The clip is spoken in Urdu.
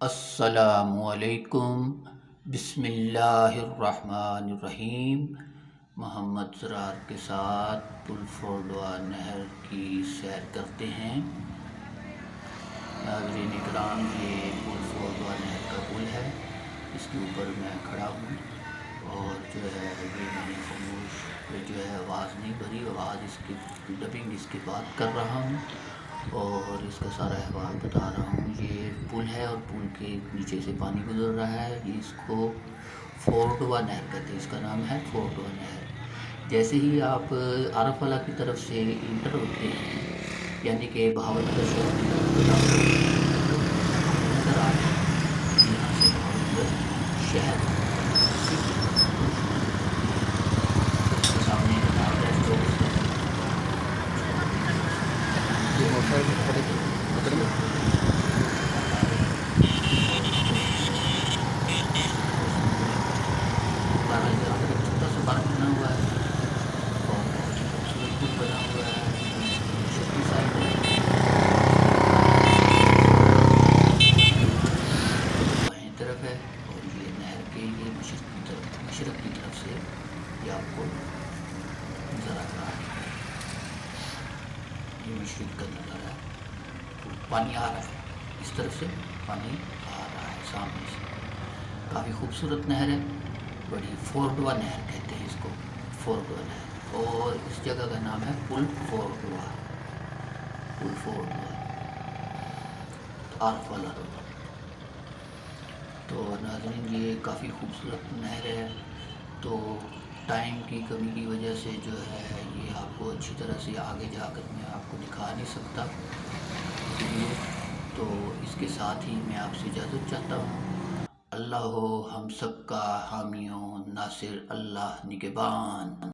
السلام علیکم۔ بسم اللہ الرحمن الرحیم۔ محمد زرار کے ساتھ پل فوڈوا نہر کی سیر کرتے ہیں۔ ناظرین اکرام، یہ پل فوڈوا نہر کا پل ہے، اس کے اوپر میں کھڑا ہوں اور جو ہے یہ میں نے خاموش جو ہے آواز نہیں بھری، آواز اس کی ڈبنگ اس کے بعد کر رہا ہوں اور اس کا سارا احوال بتا رہا ہوں۔ یہ پل ہے اور پل کے نیچے سے پانی گزر رہا ہے، اس کو فوڈوا نہر کہتے ہیں، اس کا نام ہے فوڈوا نہر۔ جیسے ہی آپ عارف والا کی طرف سے انٹر ہوتے ہیں، یعنی کہ بہاولپور شہر کی طرف نظر آ رہا ہے، یہاں سے بہاولپور شہر سامنے چھوٹا سا پارک بنا ہوا ہے اور بہت ہی خوبصورت پل بنا ہوا ہے۔ شکری سائڈ بائیں طرف ہے اور یہ نہر کے یہ مشرق کی طرف سے یہ آپ کو نظر آ رہا ہے، یہ مشرق کا نظارہ ہے، پانی آ رہا ہے، اس طرف سے پانی آ رہا ہے سامنے سے۔ کافی خوبصورت نہر ہے، بڑی فوڈوا نہر کہتے ہیں اس کو، فوڈوا نہر، اور اس جگہ کا نام ہے پل فوڈوا، پل فوڈوا، عارف والا روڈ۔ تو ناظرین یہ کافی خوبصورت نہر ہے، تو ٹائم کی کمی کی وجہ سے جو ہے یہ آپ کو اچھی طرح سے آگے جا کر میں آپ کو دکھا نہیں سکتا، تو اس کے ساتھ ہی میں آپ سے اجازت چاہتا ہوں۔ اللہ ہو ہم سب کا حامی و ناصر، اللہ نگہبان۔